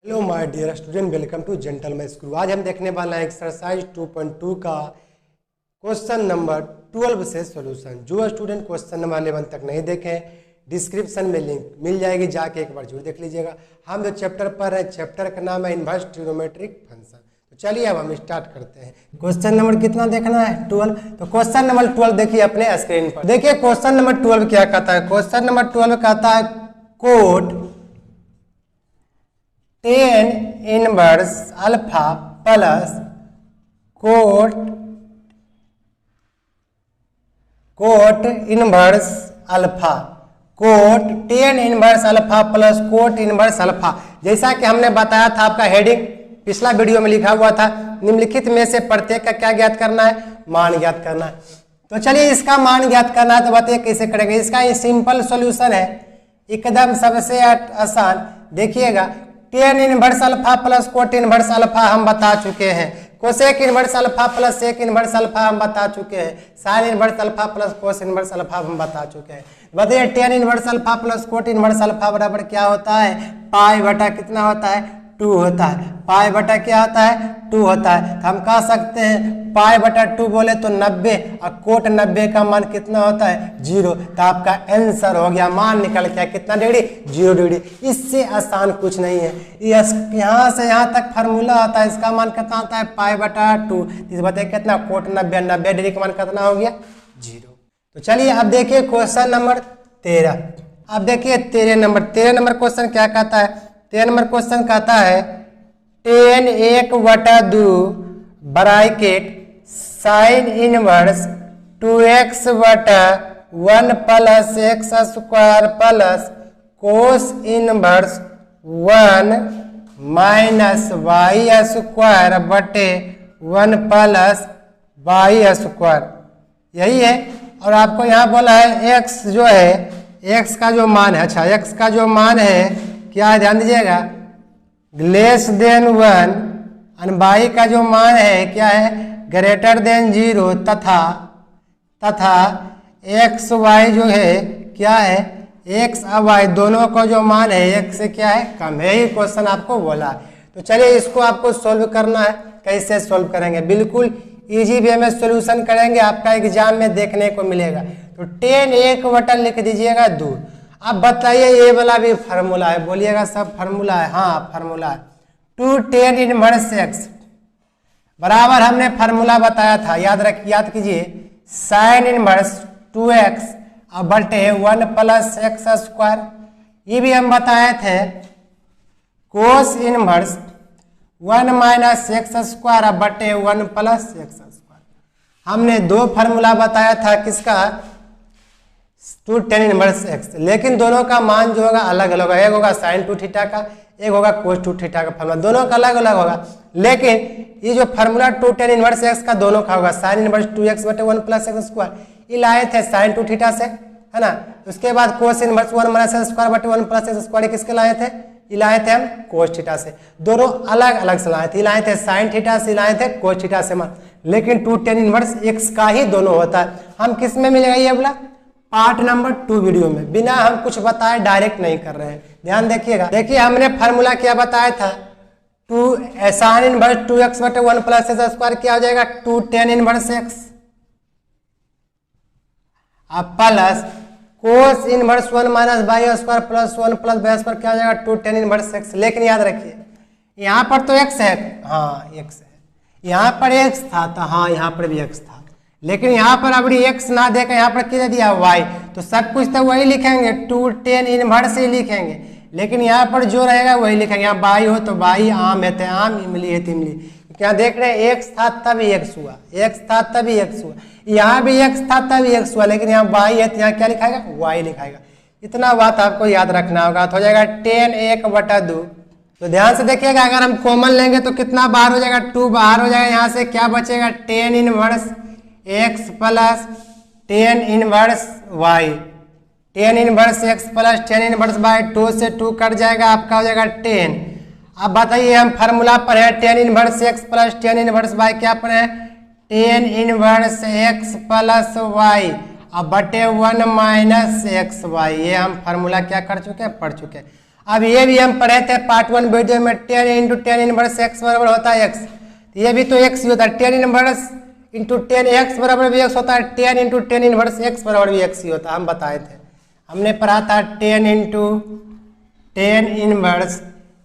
Hello my dear student, welcome to gentle math school. आज हम देखने वाले हैं एक्सरसाइज 2.2 का क्वेश्चन नंबर 12 से सॉल्यूशन। जो स्टूडेंट क्वेश्चन नंबर 11 तक नहीं देखे, डिस्क्रिप्शन में लिंक मिल जाएगी, जाके एक बार जरूर देख लीजिएगा। हम जो चैप्टर पढ़ रहे हैं, चैप्टर का नाम है इनवर्स ट्रिग्नोमेट्रिक फंक्शन। तो चलिए अब हम स्टार्ट करते हैं। क्वेश्चन नंबर कितना देखना है? 12। तो क्वेश्चन नंबर 12 देखिए अपने स्क्रीन पर। देखिए क्वेश्चन नंबर 12 क्या कहता है। क्वेश्चन नंबर 12 कहता है cot tan inverse alpha plus cot inverse alpha, cot tan inverse alpha plus cot inverse alpha. जैसा कि हमने बताया था, आपका हेडिंग पिछला वीडियो में लिखा हुआ था, निम्नलिखित में से प्रत्येक का क्या ज्ञात करना है? मान ज्ञात करना है। तो चलिए इसका मान ज्ञात करना है, तो बताइए कैसे करेंगे। इसका ये सिंपल सॉल्यूशन है, एकदम सबसे आसान। देखिएगा, tan inverse alpha plus cot inverse alpha हम बता चुके हैं, cosec inverse alpha plus sec inverse alpha हम बता चुके हैं, sine inverse alpha plus cos inverse alpha हम बता चुके हैं। बताइए tan inverse alpha plus cot inverse alpha बराबर क्या होता है? पाई बटा कितना होता है? 2 होता है। पाई बटा क्या होता है? 2 होता है। तो हम कह सकते हैं पाई बटा 2 बोले तो 90, और कोट 90 का मान कितना होता है? 0। तो आपका आंसर हो गया, मान निकल गया कितना डिग्री? 0 डिग्री। इससे आसान कुछ नहीं है। यहाँ से यहाँ तक फार्मूला आता है, इसका मान कितना आता है? पाई बटा 2। इस बताइए कितना? कोट 90 डिग्री का मान कितना हो गया? 0। तो चलिए अब देखिए क्वेश्चन नंबर 13। अब देखिए 13 नंबर क्वेश्चन क्या कहता है? 13 नंबर क्वेश्चन कहता है tan 1/2 bracket sine inverse 2x बटा 1 plus x square plus cos inverse 1 minus y square बटे 1 प्लस वाई स्क्वायर, यही है। और आपको यहाँ बोला है x जो है, x का जो मान है, अच्छा x का जो मान है क्या, ध्यान दीजिएगा, लेस देन 1, और वाई का जो मान है क्या है? ग्रेटर देन 0, तथा एक्स वाई जो है क्या है? एक्स और वाई दोनों का जो मान है एक से क्या है? कम है। यही क्वेश्चन आपको बोला है। तो चलिए इसको आपको सोल्व करना है। कैसे सोल्व करेंगे? बिल्कुल इजी वे में सोल्यूशन करेंगे, आपका एग्जाम में देखने को मिलेगा। तो tan 1/2 लिख दीजिएगा 2। अब बताइए ये वाला भी फार्मूला है, बोलिएगा सब फार्मूला है? हाँ फार्मूला है। 2 tan इनवर्स एक्स बराबर हमने फार्मूला बताया था, याद कीजिए, साइन इनवर्स 2x और बटे 1 प्लस एक्स स्क्वायर। ये भी हम बताए थे कोस इनवर्स 1 माइनस एक्स स्क्वायर और बटे 1 प्लस एक्स स्क्वायर। हमने 2 फार्मूला बताया था, किसका? 2 tan इनवर्स एक्स, लेकिन दोनों का मान जो होगा अलग अलग होगा। एक होगा साइन 2 थीटा का, एक होगा कोस 2 थीटा का फार्मूला, दोनों का अलग अलग होगा। लेकिन ये जो फार्मूला 2 tan इनवर्स एक्स का दोनों का होगा, साइन इनवर्स 2x बटे 1 प्लस एक्स स्क्वायर, ये लाए थे साइन 2 थीटा से, है ना। उसके बाद कोस इनवर्स 1 माइनस एक्स स्क्वायर बटे 1 प्लस एक्स स्क्वायर किसके लाए थे? ये लाए थे हम कोस थीटा से। दोनों अलग अलग से लाए थे, लाए थे साइन थीटा से, लाए थे कोस थीटा से मान। लेकिन 2 tan इनवर्स एक्स का ही दोनों होता है। हम किस में मिलेगा ये बोला? पार्ट नंबर 2 वीडियो में, बिना हम कुछ बताए डायरेक्ट नहीं कर रहे हैं, ध्यान देखिएगा। देखिए हमने फार्मूला क्या बताया था? 2 साइन इनवर्स 2x बटे 1 प्लस एक्स स्क्वायर क्या हो जाएगा? 2 tan inverse x plus cos inverse 1 minus y square plus 1 plus y square क्या हो जाएगा? 2 tan इनवर्स एक्स। लेकिन याद रखिए यहाँ पर तो x है, हाँ x है, यहाँ पर x था, तो हाँ यहाँ पर भी x था, लेकिन यहाँ पर अभी x ना देकर यहाँ पर क्या दिया? y। तो सब कुछ तो वही लिखेंगे, 2 tan इनवर्स ही लिखेंगे, लेकिन यहाँ पर जो रहेगा वही लिखेंगे। यहाँ बाई हो तो बाई, आम है तो आम, इमली है तो इमली। क्या देख रहे हैं? x था तभी x हुआ, x था तभी x हुआ, यहाँ भी x था तभी x हुआ, लेकिन यहाँ बाई है तो यहाँ क्या लिखाएगा? y लिखाएगा। इतना बात आपको याद रखना होगा। तो हो जाएगा tan 1/2। तो ध्यान से देखिएगा, अगर हम कॉमन लेंगे तो कितना बाहर हो जाएगा? 2 बाहर हो जाएगा। यहाँ से क्या बचेगा? tan inverse x plus tan inverse y, tan inverse x plus tan inverse y, 2 से 2 कट जाएगा, आपका हो जाएगा 10। अब बताइए हम फार्मूला पर है tan inverse x plus tan inverse y, क्या पर है? tan inverse x plus y अब बटे 1 माइनस एक्स वाई, ये हम फार्मूला क्या कर चुके हैं? पढ़ चुके हैं। अब ये भी हम पढ़े थे पार्ट 1 वीडियो में 10 इंटू 10 इनवर्स एक्स बराबर होता है एक्स, ये भी तो एक्स ही होता है। 10 इनवर्स इंटू 10 एक्स बराबर भी एक्स होता है, 10 इंटू 10 इनवर्स एक्स बराबर भी एक्स ही होता है। हम बताए थे, हमने पढ़ा था 10 इंटू 10 इनवर्स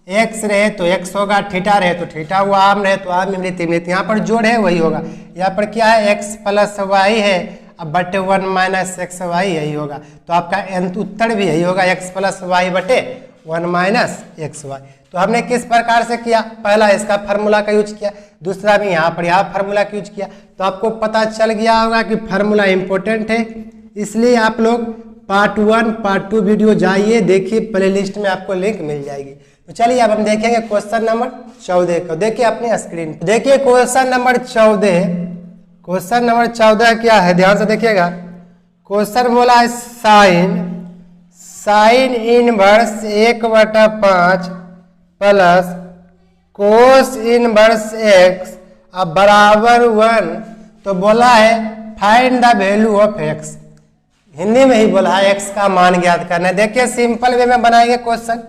एक्स रहे तो एक्स होगा, थीटा रहे तो थीटा हुआ, आम रहे तो आम, इमृत इमृत, यहाँ पर जोड़ है वही होगा। यहाँ पर क्या है एक्स प्लस वाई है, अब बटे 1 माइनस एक्स वाई यही होगा, तो आपका उत्तर भी यही होगा एक्स प्लस वाई बटे 1 माइनस एक्स वाई। तो हमने किस प्रकार से किया, पहला इसका फार्मूला का यूज किया, दूसरा भी यहाँ पर यहाँ फार्मूला का यूज किया। तो आपको पता चल गया होगा कि फार्मूला इंपॉर्टेंट है, इसलिए आप लोग पार्ट 1 पार्ट 2 वीडियो जाइए देखिए, प्लेलिस्ट में आपको लिंक मिल जाएगी। तो चलिए अब हम देखेंगे क्वेश्चन नंबर 14 को, देखिए अपने स्क्रीन पे। देखिए क्वेश्चन नंबर 14, क्वेश्चन नंबर 14 क्या है, ध्यान से देखिएगा। क्वेश्चन बोला है sine inverse 1/5 plus cos inverse x अब बराबर 1। तो बोला है find the value of x, Hindi में ही बोला है एक्स का मान ज्ञात करना है। देखिए सिंपल वे में बनाएंगे क्वेश्चन,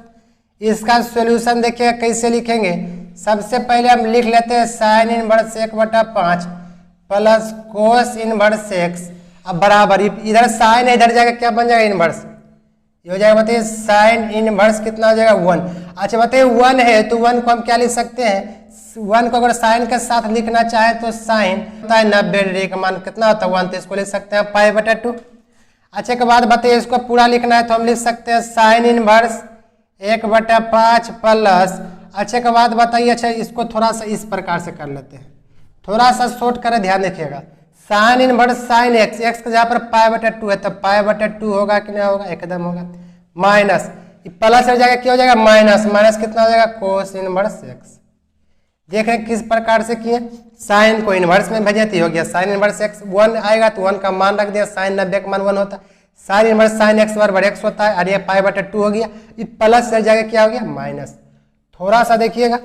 इसका सॉल्यूशन देखिए कैसे लिखेंगे। सबसे पहले हम लिख लेते हैं sine inverse 1/5 plus cos inverse x अब बराबर, इधर साइन है इधर जाएगा क्या बन जाएगा इनवर्स, ये हो जाएगा बताइए साइन इनवर्स कितना हो जाएगा 1। अच्छा बताइए 1 है तो 1 को हम क्या लिख सकते हैं, 1 को अगर साइन के साथ लिखना चाहे तो साइन होता है 90 डिग्री का मान कितना होता है 1, तो इसको लिख सकते हैं π/2। अच्छे के बाद बताइए इसको पूरा लिखना है तो हम लिख सकते हैं साइन इनवर्स 1/5 प्लस, अच्छे के बाद बताइए, अच्छा इसको थोड़ा सा इस प्रकार से कर लेते हैं, थोड़ा सा शॉर्ट करें, ध्यान रखिएगा। Sine inverse sine x, x का जहाँ पर π/2 है तो π/2 होगा कि नहीं होगा, एकदम होगा, माइनस प्लस हो जाएगा, क्या हो जाएगा माइनस, माइनस कितना हो जाएगा कोस इनवर्स एक्स। देख रहे हैं किस प्रकार से किए, साइन को इनवर्स में भेजे तो हो गया साइन इनवर्स एक्स, 1 आएगा तो 1 का मान रख दिया, साइन 90 का मान 1 होता है, साइन इनवर्स साइन एक्स बराबर एक्स होता है, और ये π/2 हो गया, ये प्लस से जाएगा क्या हो गया माइनस। थोड़ा सा देखिएगा,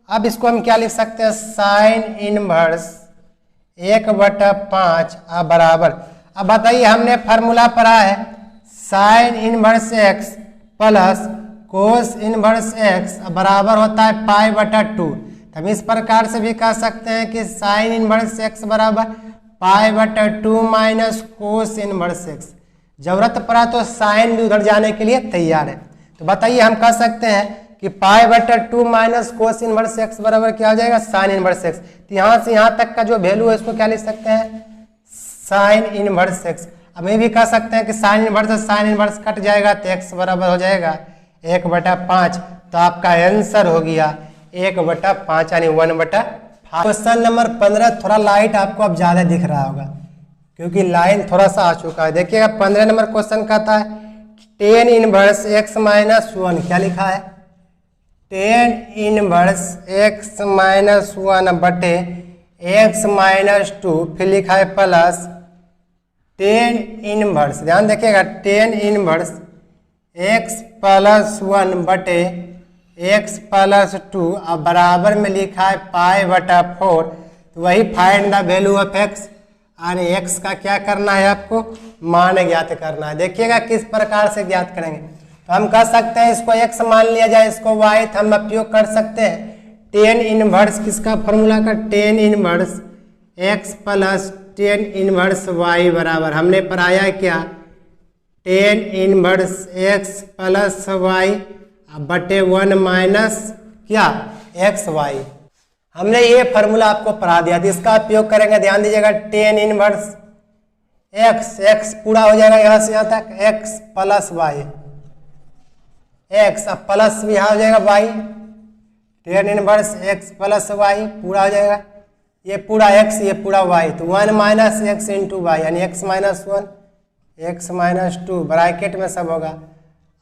अब इसको हम क्या लिख सकते हैं साइन इनवर्स 1/5 बराबर, अब बताइए हमने फार्मूला पढ़ा है sine inverse x plus cos inverse x बराबर होता है π/2। हम इस प्रकार से भी कह सकते हैं कि साइन इनवर्स एक्स बराबर π/2 माइनस कोस इनवर्स एक्स। जरूरत पड़ा तो साइन भी उधर जाने के लिए तैयार है, तो बताइए हम कह सकते हैं कि π/2 माइनस कोस इनवर्स एक्स बराबर क्या हो जाएगा साइन इनवर्स एक्स। तो यहाँ से यहाँ तक का जो वैल्यू है इसको क्या लिख सकते हैं साइन इनवर्स एक्स। अब ये भी कह सकते हैं कि साइन इनवर्स कट जाएगा तो एक्स बराबर हो जाएगा 1/5, तो आपका आंसर हो गया 1/5 यानी 1/5। क्वेश्चन नंबर 15 थोड़ा लाइट आपको अब ज्यादा दिख रहा होगा क्योंकि लाइन थोड़ा सा आ चुका है। देखिएगा 15 नंबर क्वेश्चन कहता है 10 इनवर्स x माइनस 1, क्या लिखा है 10 इनवर्स x माइनस 1 बटे x माइनस 2, फिर लिखा है प्लस 10 इनवर्स, ध्यान देखिएगा 10 इनवर्स x प्लस 1 बटे x प्लस 2 अब बराबर में लिखा है π/4। तो वही find the value of x, यानी x का क्या करना है आपको मान ज्ञात करना है। देखिएगा किस प्रकार से ज्ञात करेंगे, तो हम कह सकते हैं इसको x मान लिया जाए, इसको y, तो हम उपयोग कर सकते हैं 10 इनवर्स किसका फॉर्मूला का 10 inverse x plus 10 inverse y बराबर, हमने पढ़ाया है क्या 10 इनवर्स x प्लस y बटे 1 माइनस क्या एक्स वाई। हमने ये फार्मूला आपको पढ़ा दिया था, इसका उपयोग करेंगे, ध्यान दीजिएगा 10 इनवर्स x पूरा हो जाएगा यहाँ से यहाँ तक x प्लस वाई, x अब प्लस भी यहाँ हो जाएगा y, 10 inverse x plus y पूरा हो जाएगा, ये पूरा x ये पूरा y, तो 1 माइनस एक्स इंटू वाई यानी x minus 1 x minus 2 bracket में सब होगा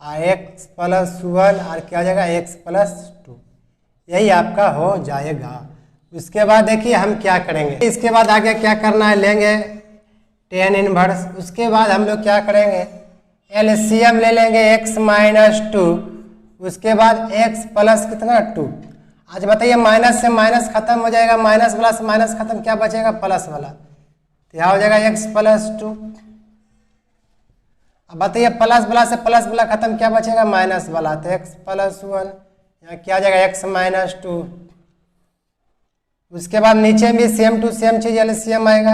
x प्लस 1 और क्या हो जाएगा x प्लस 2, यही आपका हो जाएगा। उसके बाद देखिए हम क्या करेंगे, इसके बाद आगे क्या करना है, लेंगे 10 इनवर्स, उसके बाद हम लोग क्या करेंगे एलसीएम ले लेंगे x माइनस 2, उसके बाद x प्लस कितना 2। आज बताइए माइनस से माइनस खत्म हो जाएगा, माइनस प्लस माइनस खत्म, क्या बचेगा प्लस वाला, तो यहाँ हो जाएगा x प्लस 2। अब बताइए प्लस वाला से प्लस वाला खत्म, क्या बचेगा माइनस वाला, तो x + 1, यहाँ क्या आ जाएगा x - 2। उसके बाद नीचे भी सेम टू सेम चीज एलसीएम आएगा,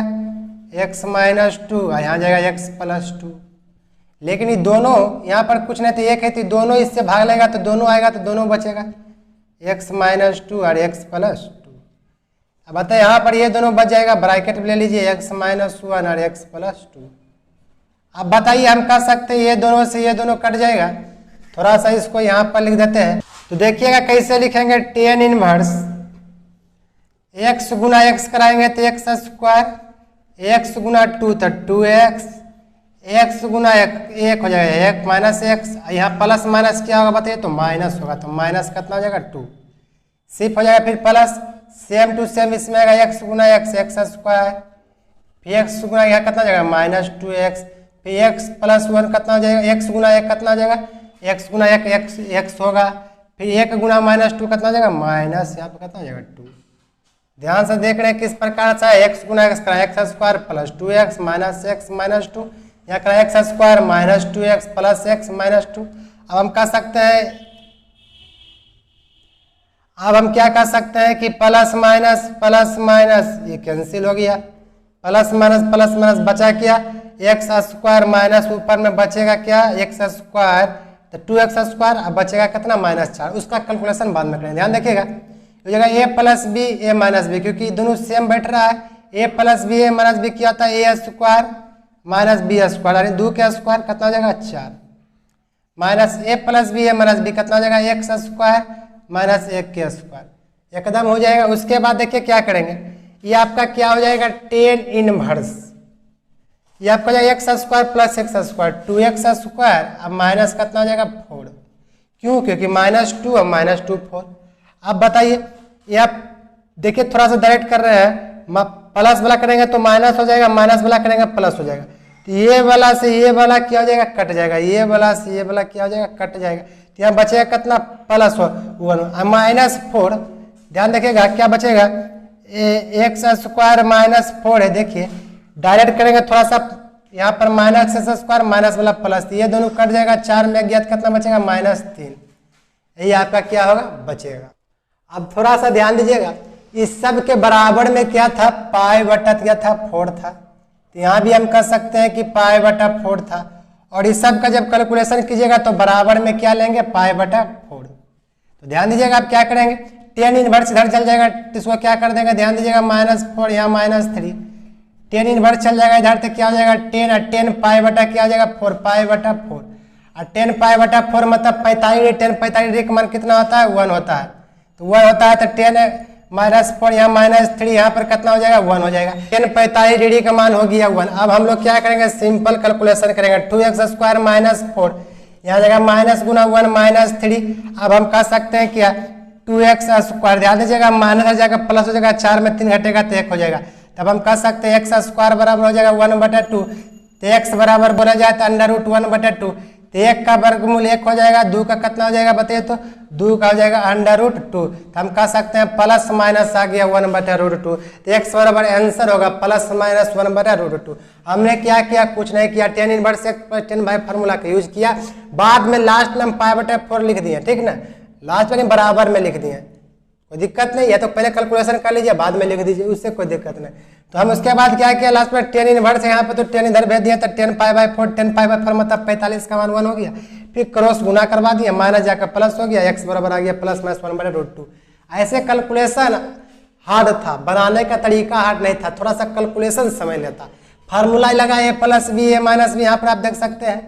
x - 2 और यहाँ जाएगा x + 2। लेकिन ये दोनों यहाँ पर कुछ नहीं तो एक है, तो दोनों इससे भाग लेगा तो दोनों आएगा, तो दोनों बचेगा x - 2 और x + 2। अब बताइए यहाँ पर ये दोनों बच जाएगा, ब्रैकेट में ले लीजिए x - 1 और x + 2। अब बताइए हम कह सकते हैं ये दोनों से ये दोनों कट जाएगा, थोड़ा सा इसको यहाँ पर लिख देते हैं। तो देखिएगा कैसे लिखेंगे, tan इनवर्स x गुना x कराएंगे तो x², x गुना 2 तो 2x, x गुना 1 हो जाएगा 1 - x, यहाँ प्लस माइनस क्या होगा बताइए, तो माइनस होगा, तो माइनस कितना हो जाएगा 2, सिर्फ हो जाएगा फिर प्लस, सेम टू सेम इसमें आएगा x गुना x, x², फिर x गुना यहाँ कितना हो जाएगा -2x, फिर x + 1 कितना हो जाएगा, x गुना 1 कितना हो जाएगा, x गुना 1 x होगा, फिर 1 गुना -2 कितना हो जाएगा माइनस, यहाँ पर कितना हो जाएगा 2। ध्यान से देख रहे हैं किस प्रकार से x गुना x करा x² + 2x - x - 2, यहाँ करा x² - 2x + x - 2। अब हम कह सकते हैं, अब हम क्या कह सकते हैं कि प्लस माइनस ये कैंसिल हो गया, प्लस माइनस बचा क्या, x² माइनस ऊपर में बचेगा क्या x² तो 2x², अब बचेगा कितना -4। उसका कैलकुलेशन बाद में करेंगे, ध्यान देखिएगा। तो जगह a + b a - b, क्योंकि दोनों सेम बैठ रहा है, a + b a - b क्या होता है, a² - b², अरे 2 के स्क्वायर कितना हो जाएगा 4, minus a + b a - b कितना हो जाएगा x² - 1 के स्क्वायर, एकदम हो जाएगा। उसके बाद देखिए क्या करेंगे, ये आपका क्या हो जाएगा tan इनवर्स, ये आपका हो जाएगा x² + x², 2x², अब माइनस कितना हो जाएगा 4, क्यों, क्योंकि -2 और -2 4। अब बताइए ये आप देखिए थोड़ा सा डायरेक्ट कर रहे हैं, प्लस वाला करेंगे तो माइनस हो जाएगा, माइनस वाला करेंगे प्लस हो जाएगा, तो ये वाला से ये वाला क्या हो जाएगा कट जाएगा, ये वाला से ये वाला क्या हो जाएगा कट जाएगा, तो यहाँ बचेगा कितना +1 -4। ध्यान देखिएगा क्या बचेगा, x² -4 है, देखिए डायरेक्ट करेंगे थोड़ा सा, यहाँ पर -x² माइनस वाला प्लस, ये दोनों कट जाएगा, 4 में ज्ञात कितना बचेगा -3, यही आपका क्या होगा बचेगा। अब थोड़ा सा ध्यान दीजिएगा, इस सब के बराबर में क्या था, π/क्या था 4 था, तो यहाँ भी हम कह सकते हैं कि π/4 था, और इस सब का जब कैलकुलेशन कीजिएगा तो बराबर में क्या लेंगे π/4। तो ध्यान दीजिएगा आप क्या करेंगे, tan इनवर्स इधर चल जाएगा तो इसको क्या कर देंगे, ध्यान दीजिएगा -4 यहाँ -3, tan इनवर्स चल जाएगा इधर तो क्या हो जाएगा 10, और 10 π/, क्या हो जाएगा 4 π/4, और 10 π/4 मतलब 45, 10 45 का मान कितना होता है 1 होता है, तो 1 होता है, तो 10 -4 यहाँ -3 यहाँ पर कितना हो जाएगा 1 हो जाएगा, 10 45 डिग्री का मान हो गया 1। अब हम लोग क्या करेंगे, सिंपल कैलकुलेशन करेंगे, 2x² -4 यहाँ जाएगा माइनस गुना 1 -3। अब हम कह सकते हैं क्या 2x², ध्यान दीजिएगा माइनस हो जाएगा प्लस हो जाएगा, 4 में 3 घटेगा तो 1 हो जाएगा, तब हम कह सकते हैं x² बराबर हो जाएगा 1/2, तो x बराबर बोला जाए तो √1/2, तो 1 का वर्गमूल 1 हो जाएगा, 2 का कितना हो जाएगा बताइए, तो 2 का हो जाएगा √2, तो हम कह सकते हैं प्लस माइनस आ गया 1/√2, तो x बराबर आंसर होगा +-1/√2। हमने क्या किया, कुछ नहीं किया, tan inverse x tan bye formula का यूज किया, बाद में लास्ट में हम π/4 लिख दिए, ठीक ना, लास्ट में बराबर में लिख दिए, कोई दिक्कत नहीं है, तो पहले कैलकुलेशन कर लीजिए बाद में लिख दीजिए, उससे कोई दिक्कत नहीं। तो हम उसके बाद क्या किया, लास्ट में tan इनवर्स यहाँ पे तो tan इधर भेज दिया, तो tan π/4 मतलब 45 का मान 1 हो गया, फिर क्रॉस गुना करवा दिया, माइनस जाकर प्लस हो गया, x बराबर आ गया +-1/√2। ऐसे कैलकुलेशन हार्ड था, बनाने का तरीका हार्ड नहीं था, थोड़ा सा कैलकुलेशन समय लेता। फार्मूला लगा a + b a - b, यहाँ पर आप देख सकते हैं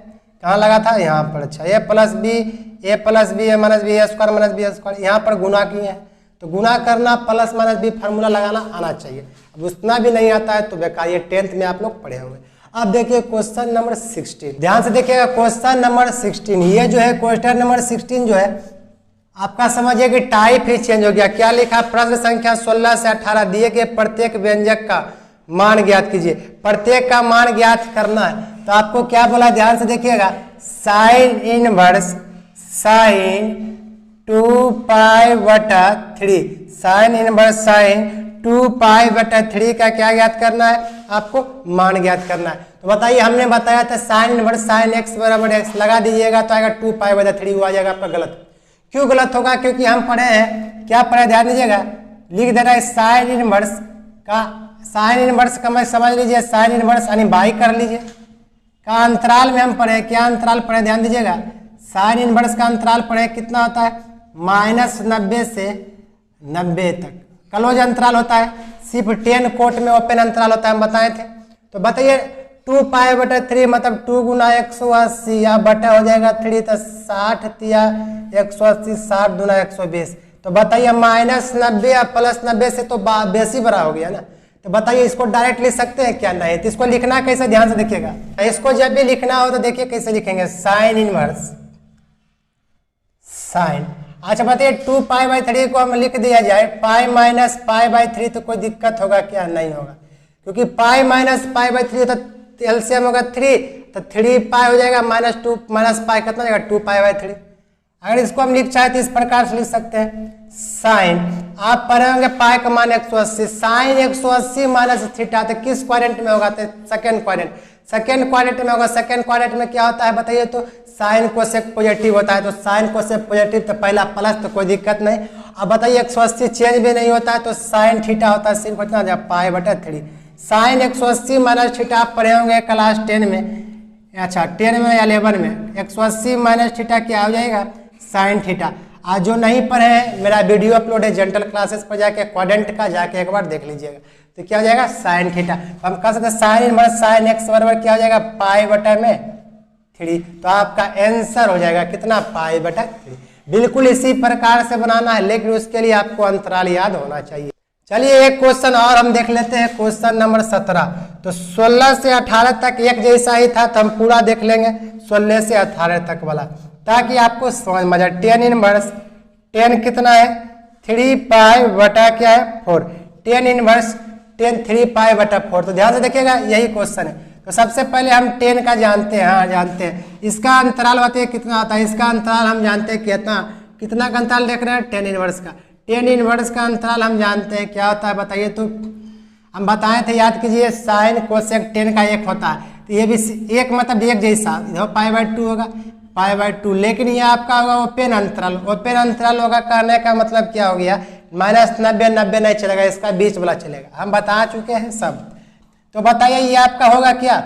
कहाँ लगा था, यहाँ पर, अच्छा a + b a - b a² - b², यहाँ पर गुना किए हैं, तो गुना करना +-b फार्मूला लगाना आना चाहिए, अब उतना भी नहीं आता है तो बेकार, ये 10th में आप लोग पढ़े होंगे। अब देखिए क्वेश्चन नंबर 16, ध्यान से देखिएगा क्वेश्चन नंबर 16, ये जो है क्वेश्चन नंबर 16 जो है आपका समझिए कि टाइप ही चेंज हो गया। क्या लिखा, प्रश्न संख्या 16 से 18 दिए गए प्रत्येक व्यंजक का मान ज्ञात कीजिए, प्रत्येक का मान ज्ञात करना है, तो आपको क्या बोला, ध्यान से देखिएगा, sin inverse sin 2π/3, sin inverse sin 2π/3 का क्या ज्ञात करना है, आपको मान ज्ञात करना है। तो बताइए हमने बताया था साइन इनवर्स साइन एक्स बराबर एक्स लगा दीजिएगा तो आएगा 2π/3 आ जाएगा आपका गलत। क्यों गलत होगा? क्योंकि हम पढ़े हैं, क्या पढ़े ध्यान दीजिएगा, लिख देना है साइन इनवर्स का मैं समझ लीजिए साइन इनवर्स यानी बाई कर लीजिए का अंतराल में हम पढ़े, क्या अंतराल पढ़े ध्यान दीजिएगा, साइन इनवर्स का अंतराल पढ़े कितना होता है -90 से 90 तक क्लोज अंतराल होता है, सिर्फ 10 कोट में ओपन अंतराल होता है हम बताए थे। तो बताइए 2π/3 मतलब 2 × 180 या बटा हो जाएगा 3 तो 60 या 180 60 × 120। तो बताइए -90 या +90 से तो बेसी बड़ा हो गया ना। तो बताइए इसको डायरेक्ट लिख सकते हैं क्या? नहीं। तो इसको लिखना कैसे ध्यान से देखिएगा, इसको जब भी लिखना हो तो देखिए कैसे लिखेंगे साइन इनवर्स साइन। अच्छा बताइए 2π/3 को हम लिख दिया जाए π - π/3 तो कोई दिक्कत होगा क्या? नहीं होगा, क्योंकि π - π/3 तो एलसीएम होगा 3 तो 3π हो जाएगा -2 - π कितना जाएगा 2π/3। अगर इसको हम लिख चाहे तो इस प्रकार से लिख सकते हैं साइन, आप पढ़े होंगे पाई का मान 180 साइन 180 - थीटा तो किस क्वाड्रेंट में होगा? तो सेकेंड क्वाड्रेंट में होगा। सेकेंड क्वाड्रेंट में क्या होता है बताइए तो साइन कोसेक पॉजिटिव होता है, तो साइन कोसेक पॉजिटिव तो पहला प्लस तो कोई दिक्कत नहीं। अब बताइए 180 चेंज भी नहीं होता है तो साइन थीटा होता है सिर्फ कितना π/3। साइन 180 - थीटा आप पढ़े होंगे क्लास 10 में, अच्छा 10 में या 11 में 180 - थीटा क्या हो जाएगा साइन थीटा। आज जो नहीं पढ़े हैं मेरा वीडियो अपलोड है जेंटल क्लासेस पर जाके क्वाड्रेंट का जाके एक बार देख लीजिएगा। तो क्या हो जाएगा साइन थीटा। तो हम कह सकते हैं साइन इनवर्स साइन एक्स बराबर क्या हो जाएगा π/3। तो आपका आंसर हो जाएगा कितना π/3। बिल्कुल इसी प्रकार से बनाना है, लेकिन उसके लिए आपको अंतराल याद होना चाहिए। चलिए एक क्वेश्चन और हम देख लेते हैं, क्वेश्चन नंबर 17। तो 16 से 18 तक एक जैसा ही था तो हम पूरा देख लेंगे 16 से 18 तक वाला, ताकि आपको समझ में जाए। 10 इनवर्स 10 कितना है 3π/क्या है 4, 10 इनवर्स 10 3π/4। तो ध्यान से देखिएगा यही क्वेश्चन है। तो सबसे पहले हम 10 का जानते हैं, हाँ जानते हैं। इसका अंतराल बताइए कितना आता है, इसका अंतराल हम जानते हैं कितना का अंतराल देख रहे हैं 10 इनवर्स का। 10 इनवर्स का अंतराल हम जानते हैं क्या होता है बताइए तो हम बताए थे, याद कीजिए साइन कोसेक 10 का 1 होता है। तो ये भी एक मतलब एक जैसा इधर π/2 होगा π/2, लेकिन ये आपका होगा ओपन अंतराल होगा। कहने का मतलब क्या हो गया -90 90 नहीं चलेगा, इसका बीच वाला चलेगा, हम बता चुके हैं सब। तो बताइए ये आपका होगा क्या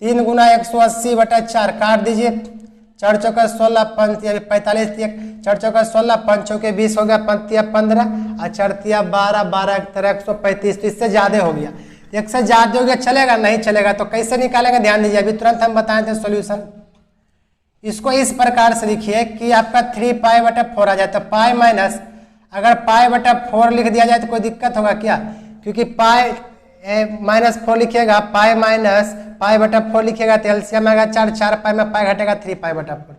3 × 180/4 काट दीजिए, 4 चौका 16 5 45 4 चौका 16 5 चौके 20 हो गया 5 15 और 4 12 12 135। तो इससे ज्यादा हो गया, एक से ज्यादा हो गया चलेगा नहीं चलेगा। तो कैसे निकालेंगे ध्यान दीजिए, अभी तुरंत हम बताए थे सोल्यूशन। इसको इस प्रकार से लिखिए कि आपका 3π/4 आ जाए। तो पाई माइनस अगर π/4 लिख दिया जाए तो कोई दिक्कत होगा क्या? क्योंकि -4 लिखिएगा पाई माइनस π/4 लिखिएगा तो एलसीएम आएगा 4 4 पाई में पाई घटेगा 3π/4।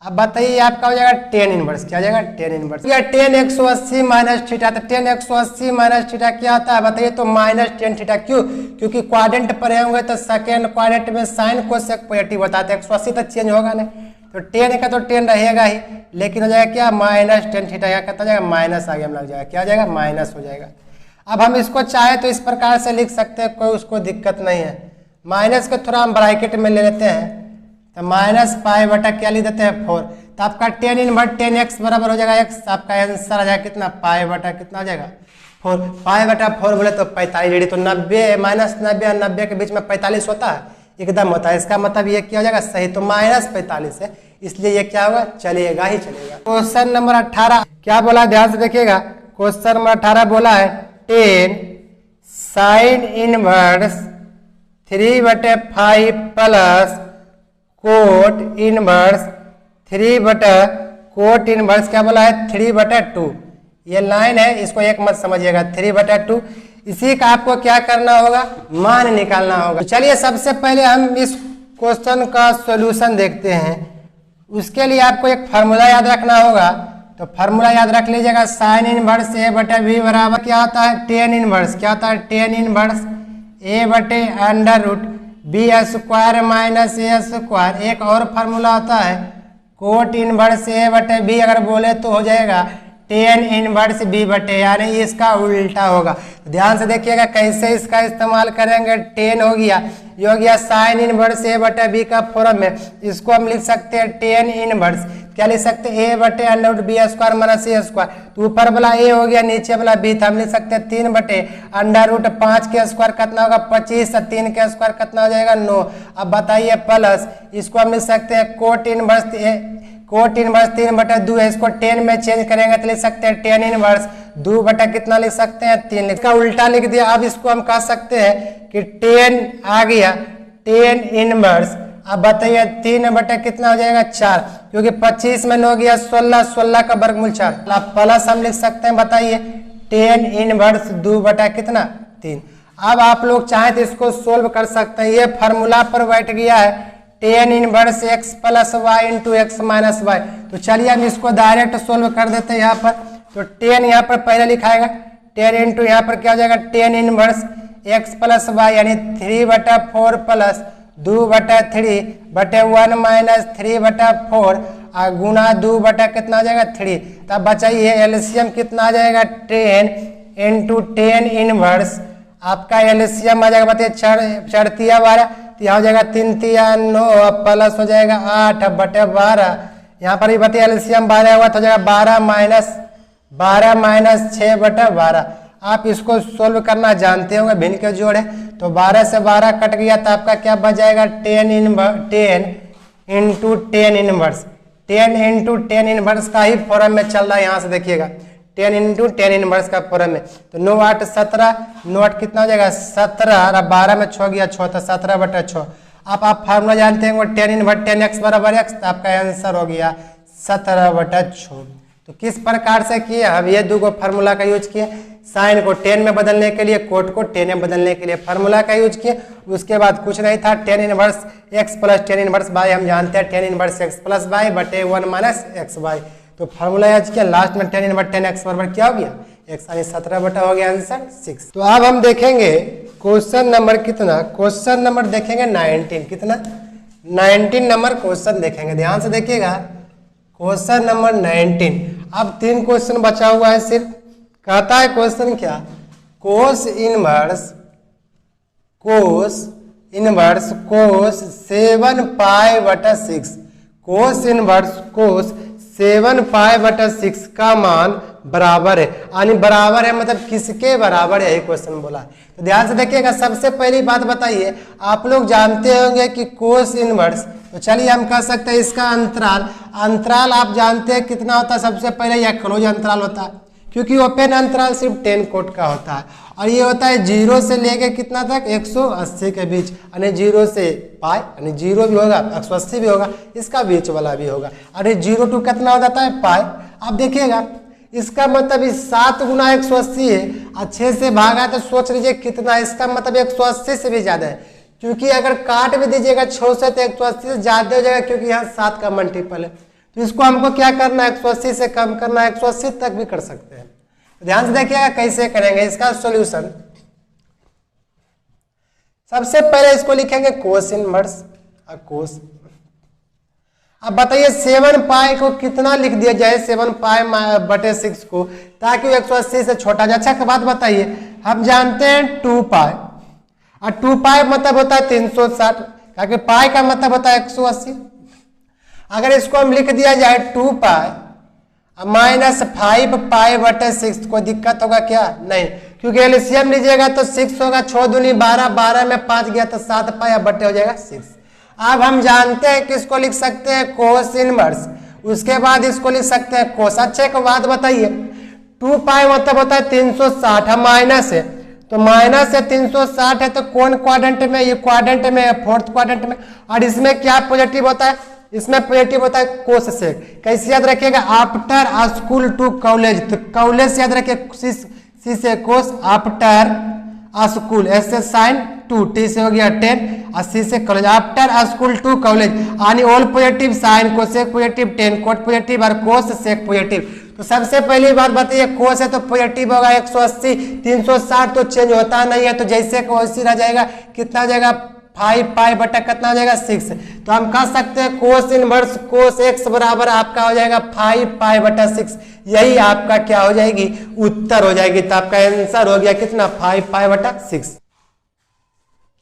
अब बताइए आपका हो जाएगा 10 इनवर्स, क्या हो जाएगा 10 इनवर्स। 10 180 - थीटा। तो 10 180 - थीटा क्या होता है बताइए तो -10 थीटा। क्यों? क्योंकि क्वाड्रेंट पढ़े होंगे तो सेकेंड क्वाड्रेंट में साइन कोसेक पॉजिटिव होता है, तो 180 तो चेंज होगा नहीं, तो 10 का तो 10 रहेगा ही, लेकिन हो जाएगा क्या -10 थीटा। यहाँ कितना जाएगा माइनस आगे हम लग जाएगा, क्या हो जाएगा माइनस हो जाएगा। अब हम इसको चाहे तो इस प्रकार से लिख सकते हैं, कोई उसको दिक्कत नहीं है। माइनस को थोड़ा हम ब्रैकेट में ले लेते हैं तो -π/क्या लिख देते हैं 4। तो आपका 10 इनवर्स 10x बराबर हो जाएगा x, आपका आंसर आ जाएगा कितना π/, कितना हो जाएगा 4। π/4 बोले तो 45 डिग्री। तो 90 -90 और 90 के बीच में 45 होता है, एकदम होता है। इसका मतलब ये क्या हो जाएगा सही, तो -45 है, इसलिए ये क्या होगा चलेगा ही चलेगा। क्वेश्चन नंबर 18 क्या बोला ध्यान से देखिएगा। क्वेश्चन नंबर 18 बोला है 10 sine inverse 3/5 plus cot inverse 3/कोट इनवर्स क्या बोला है 3/2। ये लाइन है, इसको एक मत समझिएगा 3/2। इसी का आपको क्या करना होगा मान निकालना होगा। तो चलिए सबसे पहले हम इस क्वेश्चन का सॉल्यूशन देखते हैं। उसके लिए आपको एक फार्मूला याद रखना होगा, तो फार्मूला याद रख लीजिएगा साइन इनवर्स a/b बराबर क्या होता है 10 इनवर्स, क्या होता है 10 इनवर्स a/√b² - a²। एक और फार्मूला होता है कोट इनवर्स a/b, अगर बोले तो हो जाएगा टेन इनवर्स बी बटे, यानी इसका उल्टा होगा। ध्यान से देखिएगा कैसे इसका इस्तेमाल करेंगे। टेन हो गया, ये हो गया साइन इनवर्स ए बटे बी का फॉर्म में, इसको हम लिख सकते हैं टेन इनवर्स, क्या लिख सकते हैं, ए बटे under root b square minus a square. तो ऊपर वाला ए हो गया, नीचे वाला बी था, हम लिख सकते हैं 3 बटे अंडर रूट 5 के स्क्वायर कितना होगा 25, 3 के स्क्वायर कितना हो जाएगा 9। अब बताइए प्लस इसको हम लिख सकते हैं कोट इनवर्स 3 बटा 2 है, इसको 10 में चेंज करेंगे तो लिख सकते हैं 10 इनवर्स 2 बटा कितना लिख सकते हैं 3, इसका उल्टा लिख दिया। अब इसको हम कह सकते हैं कि 10 आ गया 10 इनवर्स, अब बताइए 3 बटा कितना हो जाएगा 4, क्योंकि 25 में 9 गया 16, 16 का वर्गमूल 4, प्लस हम लिख सकते हैं बताइए 10 इनवर्स 2 बटा कितना 3। अब आप लोग चाहें तो इसको सोल्व कर सकते हैं, ये फार्मूला पर बैठ गया है 10 inverse x plus y into x minus y. तो चलिए हम इसको डायरेक्ट सोल्व कर देते हैं यहाँ पर। तो 10 यहाँ पर पहले लिखाएगा 10 इंटू यहाँ पर क्या हो जाएगा 10 इनवर्स x प्लस वाई, यानी 3 बटा 4 प्लस 2 बटा 3 बटे 1 माइनस 3 बटा 4 और गुना 2 बटा कितना हो जाएगा 3। तब बचाइए एलसीएम कितना आ जाएगा 10 इंटू 10 इनवर्स, आपका एलसीएम आ जाएगा बताइए 4 तिया 12, तो यहाँ हो जाएगा 3 तिया 9 प्लस हो जाएगा 8 बटे 12, यहाँ पर भी बताइए एलसीएम 12 हुआ तो हो जाएगा 12 माइनस 6 बटे 12। आप इसको सोल्व करना जानते होंगे, भिन्न के जोड़ है, तो 12 से 12 कट गया तो आपका क्या बच जाएगा 10 इंटू 10 इनवर्स, 10 इंटू 10 इनवर्स का ही फॉर्म में चल रहा है। यहाँ से देखिएगा 10 इंटू 10 इनवर्स का फॉर्म में, तो 9 8 17, 9 8 कितना हो जाएगा 17 और 12 में 6 गया 6, तो 17 बटा 6। आप फार्मूला जानते हैं वो 10 इनवर्स 10 एक्स बराबर एक्स, तो आपका आंसर हो गया 17 बटा 6। तो किस प्रकार से किए, हम ये दो फार्मूला का यूज किए, साइन को 10 में बदलने के लिए, कोट को 10 में बदलने के लिए फार्मूला का यूज किए। उसके बाद कुछ नहीं था, 10 inverse x plus 10 inverse y, हम जानते हैं 10 इनवर्स एक्स प्लस वाई बटे 1 माइनस एक्स वाई। तो फार्मूला यूज किया, लास्ट में 10 इनवर्स 10 एक्स बराबर क्या हो गया एक्स, यानी 17 बटा हो गया आंसर 6। तो अब हम देखेंगे क्वेश्चन नंबर कितना, क्वेश्चन नंबर देखेंगे 19, कितना 19 नंबर क्वेश्चन देखेंगे। ध्यान से देखिएगा क्वेश्चन नंबर 19। अब 3 क्वेश्चन बचा हुआ है सिर्फ। कहता है क्वेश्चन क्या, कोस इनवर्स 7 पाई बटा 6, कोस इनवर्स कोस 7 पाई बटा 6 का मान बराबर है, यानी बराबर है मतलब किसके बराबर है, यही क्वेश्चन बोला। तो ध्यान से देखिएगा, सबसे पहली बात बताइए, आप लोग जानते होंगे कि कोस इनवर्स, तो चलिए हम कह सकते हैं इसका अंतराल आप जानते हैं कितना होता है, सबसे पहले यह क्लोज अंतराल होता है, क्योंकि ओपन अंतराल सिर्फ 10 कोट का होता है, और ये होता है 0 से लेके कितना तक 180 के बीच, यानी 0 से पाई, यानी 0 भी होगा 180 भी होगा, इसका बीच वाला भी होगा, अरे 0 to कितना हो जाता है पाई। अब देखिएगा इसका मतलब इस 7 गुना 180 है, और 6 से भागा तो सोच लीजिए कितना, इसका मतलब 180 से भी ज्यादा है, क्योंकि अगर काट भी दीजिएगा 6 से तो 180 से ज्यादा हो जाएगा, क्योंकि यहाँ 7 का मल्टीपल है। तो इसको हमको क्या करना है 180 से कम करना है, 180 तक भी कर सकते हैं। ध्यान से देखिएगा कैसे करेंगे इसका सॉल्यूशन। सबसे पहले इसको लिखेंगे कोस इनवर्स कोस। अब बताइए 7 पाई को कितना लिख दिया जाए, 7 पाई बटे 6 को, ताकि वो 180 से छोटा जाए। अच्छा एक बात बताइए, हम जानते हैं 2 पाई, और 2 पाई मतलब होता है 360, ताकि पाई का मतलब होता है 180। अगर इसको हम लिख दिया जाए 2 पाई माइनस 5 पाई बटे 6, कोई दिक्कत होगा क्या, नहीं, क्योंकि एलसीएम लीजिएगा तो 6 होगा, 6 दूनी 12, 12 में 5 गया तो 7 पाई बटे हो जाएगा 6। अब हम जानते हैं कि इसको लिख सकते हैं कोस इनवर्स, उसके बाद इसको लिख सकते हैं कोस। अच्छा एक बात बताइए, 2 पाई मतलब होता है 360, हम माइनस है, तो माइनस है 360 है, तो कौन क्वाड्रेंट में, ये क्वाड्रेंट में है, 4th क्वाड्रेंट में, और इसमें क्या पॉजिटिव होता है, इसमें पॉजिटिव होता है कोस से। कैसे याद रखिएगा, आफ्टर स्कूल टू कॉलेज, तो कॉलेज से याद रखिए सी से कोस, आफ्टर स्कूल एस से साइन 2, टी से हो गया 10, और सी से college, after school to college, यानी all positive, sine cosec positive, 10 cot positive और कोस सेक पॉजिटिव। तो सबसे पहली बात बताइए, कोस है तो पॉजिटिव होगा 180, 360 तो चेंज होता नहीं है, तो जैसे को वैसे रह जाएगा, कितना हो जाएगा 5 पाई बटा कितना हो जाएगा 6। तो हम कह सकते हैं कोस इनवर्स कोस x बराबर आपका हो जाएगा 5 पाई बटा 6। यही आपका क्या हो जाएगी उत्तर हो जाएगी। तो आपका आंसर हो गया कितना 5 पाई बटा 6।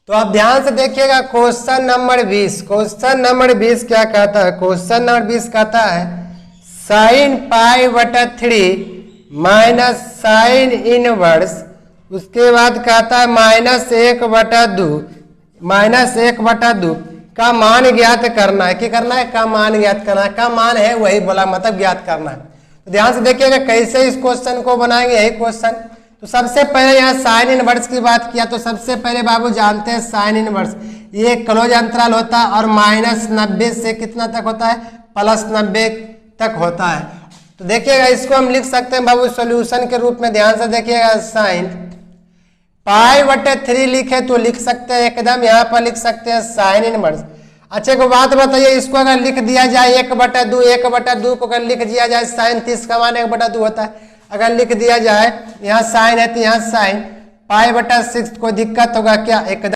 तो आप ध्यान से देखिएगा क्वेश्चन नंबर 20। क्वेश्चन नंबर 20 क्या कहता है? क्वेश्चन नंबर 20 कहता है साइन पाई बटा 3 माइनस साइन इनवर्स, उसके बाद कहता है -1/2 का मान ज्ञात करना है। क्या करना है? का मान ज्ञात करना है। का मान है वही बोला, मतलब ज्ञात करना है। तो ध्यान से देखिएगा कैसे इस क्वेश्चन को बनाएंगे। यही क्वेश्चन, तो सबसे पहले यहाँ साइन इनवर्स की बात किया, तो सबसे पहले बाबू जानते हैं साइन इनवर्स ये क्लोज अंतराल होता है और -90 से कितना तक होता है? +90 तक होता है। तो देखिएगा इसको हम लिख सकते हैं बाबू सॉल्यूशन के रूप में। ध्यान से देखिएगा साइन पाई बटे 3 लिखे तो लिख सकते हैं एकदम, यहाँ पर लिख सकते हैं साइन इनवर्स। अच्छा एक बात बताइए, इसको अगर लिख दिया जाए 1/2 को अगर लिख दिया जाए साइन 30 का मान 1/2 होता है। अगर लिख दिया जाए यहाँ साइन है तो यहाँ साइन पाई बटा 6, कोई दिक्कत होगा क्या? एकदम।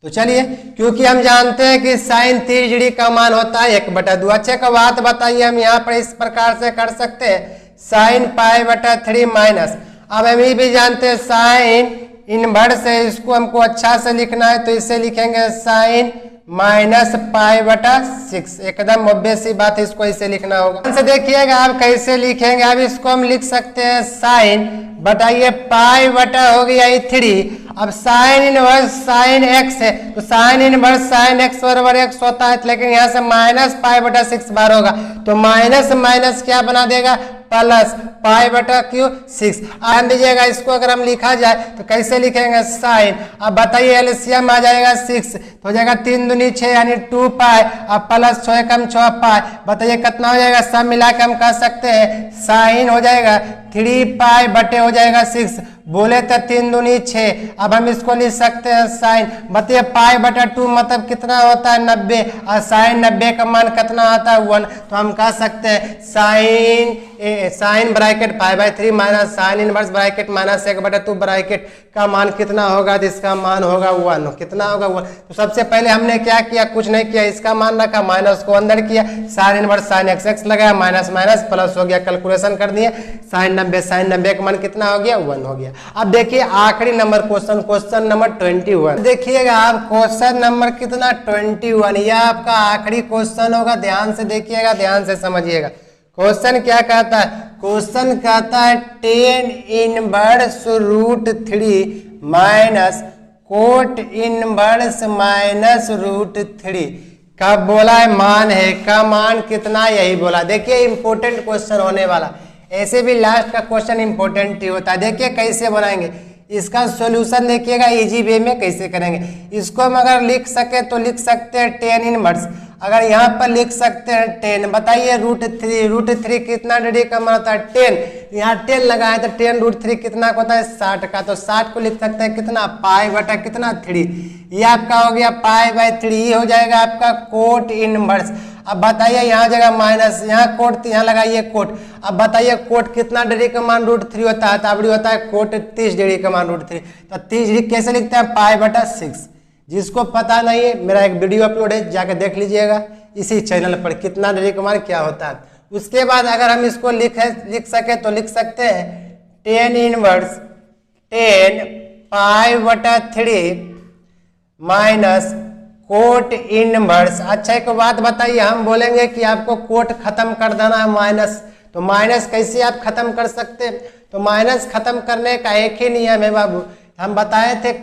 तो चलिए, क्योंकि हम जानते हैं कि साइन 30 डिग्री का मान होता है 1/2। अच्छे का बात बताइए, हम यहाँ पर इस प्रकार से कर सकते हैं साइन पाई बटा 3 माइनस, अब हम ये भी जानते हैं साइन इनवर्स है, इसको हमको अच्छा से लिखना है तो इसे लिखेंगे साइन -पाई/6। एकदम ऑब्वियस सी बात है, इसको इसे लिखना होगा। से देखिएगा आप कैसे लिखेंगे। अब इसको हम लिख सकते हैं साइन बटा ये पाई बटा हो गया 3। अब साइन इनवर्स साइन x है तो साइन इनवर्स साइन x बराबर x होता है, लेकिन यहाँ से -पाई/6 बार होगा तो माइनस माइनस क्या बना देगा प्लस पाई/6। आम दीजिएगा इसको अगर हम लिखा जाए तो कैसे लिखेंगे साइन, अब बताइए एलसीएम आ जाएगा 6 तो हो जाएगा 3 दूनी 6 यानी 2 पाई, अब प्लस 6 कम 6 पाई, बताइए कितना हो जाएगा? सब मिला के हम कह सकते हैं साइन हो जाएगा 3 पाई बटे हो जाएगा 6, बोले तो 3 दूनी 6। अब हम इसको लिख सकते हैं साइन, बताइए पाई/2 मतलब कितना होता है 90 और साइन 90 का मान कितना आता है 1। तो हम कह सकते हैं साइन ब्रैकेट पाई/3 minus sine inverse bracket -1/2 bracket का मान कितना होगा? तो इसका मान होगा 1। कितना होगा 1। तो सबसे पहले हमने क्या किया? कुछ नहीं किया, इसका मान रखा, माइनस को अंदर किया, साइन इनवर्स साइन x लगाया, माइनस माइनस प्लस हो गया, कैलकुलेशन कर दिए, साइन 90 का मान कितना हो गया? 1 हो गया। अब देखिए आखिरी नंबर क्वेश्चन, क्वेश्चन नंबर 21। देखिएगा आप क्वेश्चन नंबर कितना 21, यह आपका आखिरी क्वेश्चन होगा। ध्यान से देखिएगा, ध्यान से समझिएगा। क्वेश्चन क्या कहता है? क्वेश्चन कहता है tan inverse √3 minus cot inverse -√3 का बोला है मान है, का मान कितना? यही बोला। देखिए इंपॉर्टेंट क्वेश्चन होने वाला, ऐसे भी लास्ट का क्वेश्चन इंपॉर्टेंट ही होता है। देखिए कैसे बनाएंगे इसका सॉल्यूशन, देखिएगा इजी वे में कैसे करेंगे। इसको हम अगर लिख सके तो लिख सकते हैं tan इनवर्स, अगर यहाँ पर लिख सकते हैं 10, बताइए √3 कितना डिग्री का मान होता है 10, यहाँ 10 लगाए तो 10 √3 कितना होता है 60 का, तो 60 को लिख सकते हैं कितना पाई बटा कितना 3, ये आपका हो गया पाई/3, ये हो जाएगा आपका कोट इनवर्स। अब बताइए यहाँ जगह माइनस, यहाँ कोट यहाँ लगाइए कोट, अब बताइए कोट कितना डिग्री का मान √3 होता है? तो होता है कोट 30 डिग्री का मान √3, तो 30 डिग्री कैसे लिखते हैं? पाई/6। जिसको पता नहीं है मेरा एक वीडियो अपलोड है, जाकर देख लीजिएगा इसी चैनल पर, कितना डिग्री का मान क्या होता है। उसके बाद अगर हम इसको लिख सके तो लिख सकते हैं tan इनवर्स 10 पाई/3 माइनस कोट इनवर्स। अच्छा एक बात बताइए, हम बोलेंगे कि आपको कोट खत्म कर देना है माइनस, तो माइनस कैसे आप खत्म कर सकते हैं? तो माइनस खत्म करने का एक ही नियम है बाबू, हम बताए थे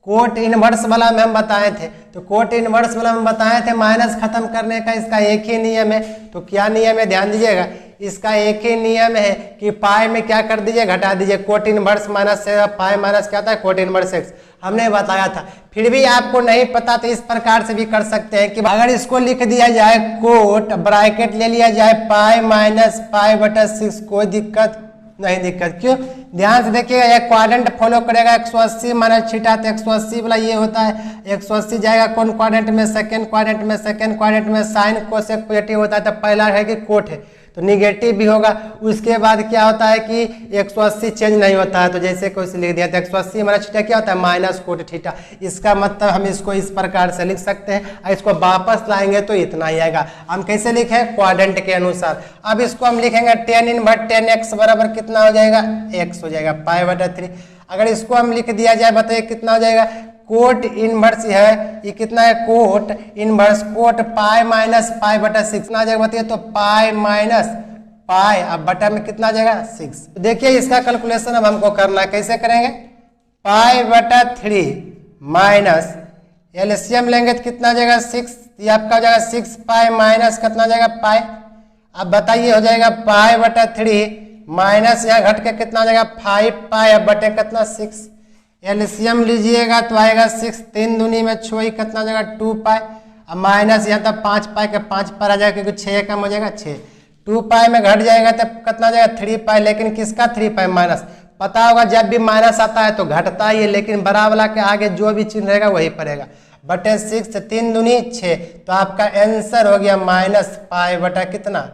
कोट इनवर्स वाला में हम बताए थे, तो कोट इनवर्स वाला में बताए थे माइनस खत्म करने का इसका एक ही नियम है। तो क्या नियम है? ध्यान दीजिएगा, इसका एक ही नियम है कि पाई में क्या कर दीजिए? घटा दीजिए। कोट इनवर्स माइनस से पाई माइनस क्या होता है? कोट इनवर्स x, हमने बताया था। फिर भी आपको नहीं पता तो इस प्रकार से भी कर सकते हैं कि अगर इसको लिख दिया जाए कोट ब्रैकेट ले लिया जाए पाई/6, कोई दिक्कत नहीं, दिक्कत क्यों? ध्यान से देखिएगा, एक क्वाड्रेंट फॉलो करेगा 180 माइनस थीटा, तो 180 वाला ये होता है, 180 जाएगा कौन क्वाड्रेंट में? सेकंड क्वाड्रेंट में। सेकंड क्वाड्रेंट में साइन कोसेक पॉजिटिव होता है, तो पहला है कि कोट है, तो निगेटिव भी होगा। उसके बाद क्या होता है कि 180 चेंज नहीं होता है, तो जैसे कुछ लिख दिया तो 180 हमारा थीटा क्या होता है माइनस कोट थीटा। इसका मतलब हम इसको इस प्रकार से लिख सकते हैं, और इसको वापस लाएंगे तो इतना ही आएगा। हम कैसे लिखें, क्वाड्रेंट के अनुसार। अब इसको हम लिखेंगे tan इनवर्स tan x बराबर कितना हो जाएगा, x हो जाएगा π/3। अगर इसको हम लिख दिया जाए बताइए कितना हो जाएगा, कोट इनवर्स है, ये कितना है cot inverse cot pi minus π/6 कितना आ जाएगा बताइए, तो पाई माइनस पाई, अब बटा में कितना आ जाएगा 6। तो देखिए इसका कैलकुलेशन अब हमको करना है, कैसे करेंगे, π/3 माइनस एलसीएम लेंगे तो कितना आ जाएगा 6, ये आपका हो जाएगा 6 पाई माइनस कितना आ जाएगा पाई। अब बताइए हो जाएगा π/3 माइनस यहाँ घट के कितना आ जाएगा 5 पाई, अब बटे कितना 6। एलसीएम लीजिएगा तो आएगा 6, 3 दूनी में 6 कितना आ जाएगा 2 पाई। अब माइनस यहाँ तक 5 पाई के 5 पर आ जाएगा क्योंकि 6 कम हो जाएगा 6, 2 पाई में घट जाएगा तब कितना आ जाएगा 3 पाई। लेकिन किसका 3 पाई माइनस, पता होगा जब भी माइनस आता है तो घटता ही है, लेकिन बड़ा वाला के आगे जो भी चिन्ह रहेगा वही पड़ेगा। बटे 6 3 दूनी 6, तो आपका आंसर हो गया माइनस पाई बटा कितना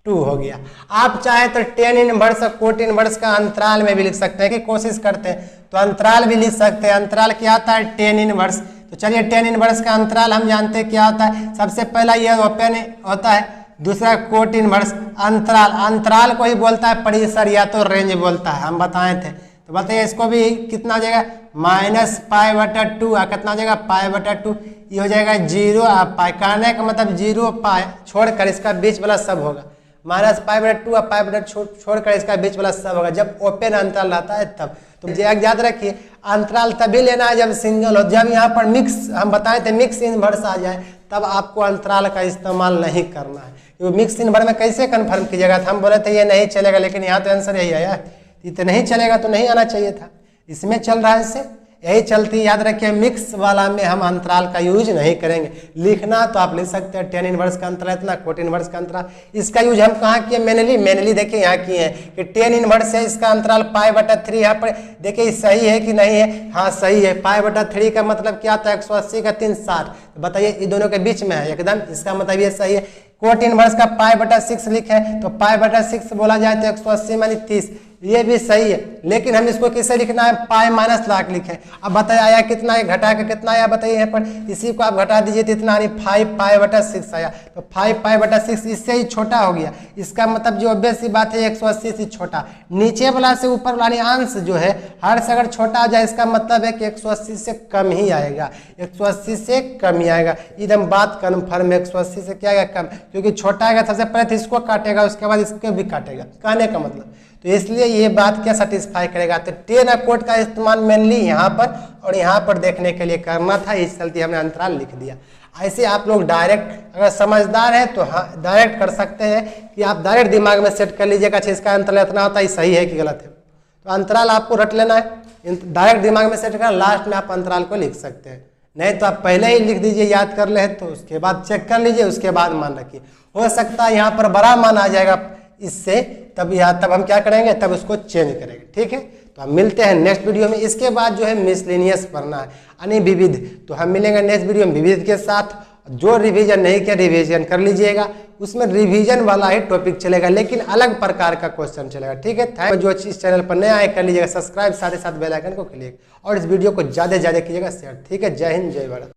2 हो गया। आप चाहे तो tan इनवर्स और कोट इनवर्स का अंतराल में भी लिख सकते हैं, कि कोशिश करते हैं तो अंतराल भी लिख सकते हैं। अंतराल क्या होता है tan इनवर्स, तो चलिए tan इनवर्स का अंतराल हम जानते हैं क्या होता है। सबसे पहला ये ओपन होता है, दूसरा कोट इनवर्स। अंतराल, अंतराल को ही बोलता है परिसर या तो रेंज बोलता है, हम बताए थे। तो बताइए इसको भी कितना हो जाएगा माइनस π/2, कितना हो जाएगा π/2, ये हो जाएगा 0 पाई। कहने का मतलब 0 पाई छोड़कर इसका बीच वाला सब होगा, माइनस π/2 और π/2 छोड़कर इसका बीच वाला सब होगा जब ओपन अंतराल रहता है तब। तो याद रखिए अंतराल तभी लेना है जब सिंगल हो। जब यहाँ पर मिक्स, हम बताए थे मिक्स इनवर्स आ जाए तब आपको अंतराल का इस्तेमाल नहीं करना है। क्योंकि मिक्स इनवर्स में कैसे कन्फर्म कीजिएगा, हम बोले थे ये नहीं चलेगा, लेकिन यहाँ तो आंसर यही आया, ये तो नहीं चलेगा तो नहीं आना चाहिए था, इसमें चल रहा है इससे। यही चलती, याद रखिए मिक्स वाला में हम अंतराल का यूज नहीं करेंगे। लिखना तो आप लिख सकते हैं tan इनवर्स का अंतराल इतना, कोट इनवर्स का अंतराल। इसका यूज हम कहाँ किए, मैनली देखिए यहाँ किए हैं कि tan इनवर्स है, इसका अंतराल π/3। यहाँ पर देखिए सही है कि नहीं है, हाँ सही है। π/3 का मतलब क्या होता है 180 का 3 60, तो बताइए ये दोनों के बीच में है एकदम, इसका मतलब ये सही है। कोट इनवर्स का π/6 लिखे है, तो π/6 बोला जाए तो 180 मानी 30, ये भी सही है। लेकिन हम इसको किससे लिखना है, पाई माइनस लाख लिखे। अब बताइए आया कितना है, घटा के कितना आया बताइए यहाँ पर, इसी को आप घटा दीजिए तो इतना 5 π/6 आया। तो 5 π/6 इससे ही छोटा हो गया, इसका मतलब जो ऑब्वियस सी बात है 180 से छोटा। नीचे वाला से ऊपर वाला अंश जो है हर से अगर छोटा हो जाए इसका मतलब है कि 180 से कम ही आएगा, 180 से कम ही आएगा। एकदम बात कन्फर्म है, 180 से क्या आएगा कम, क्योंकि छोटा आएगा सबसे पहले तो इसको काटेगा उसके बाद इसको भी काटेगा, कहने का मतलब। तो इसलिए ये बात क्या सेटिस्फाई करेगा, तो tan और कोट का इस्तेमाल मेनली यहाँ पर और यहाँ पर देखने के लिए करना था, इस चलते हमने अंतराल लिख दिया। ऐसे आप लोग डायरेक्ट अगर समझदार है तो हाँ डायरेक्ट कर सकते हैं कि आप डायरेक्ट दिमाग में सेट कर लीजिएगा अच्छा इसका अंतराल इतना होता है, सही है कि गलत है। तो अंतराल आपको रट लेना है, डायरेक्ट दिमाग में सेट कर, लास्ट में आप अंतराल को लिख सकते हैं। नहीं तो आप पहले ही लिख दीजिए, याद कर ले तो उसके बाद चेक कर लीजिए, उसके बाद मान रखिए। हो सकता है यहाँ पर बड़ा मान आ जाएगा इससे, तब हम क्या करेंगे, तब उसको चेंज करेंगे। ठीक है, तो हम मिलते हैं नेक्स्ट वीडियो में। इसके बाद जो है मिसलेनियस पढ़ना है यानी विविध, तो हम मिलेंगे नेक्स्ट वीडियो में विविध के साथ। जो रिवीजन नहीं किया रिवीजन कर लीजिएगा, उसमें रिवीजन वाला ही टॉपिक चलेगा लेकिन अलग प्रकार का क्वेश्चन चलेगा। ठीक है, जो इस चैनल पर नया आए कर लीजिएगा सब्सक्राइब, साथ ही साथ बेल आइकन को क्लिक, और इस वीडियो को ज़्यादा से ज़्यादा कीजिएगा शेयर। ठीक है, जय हिंद जय भारत।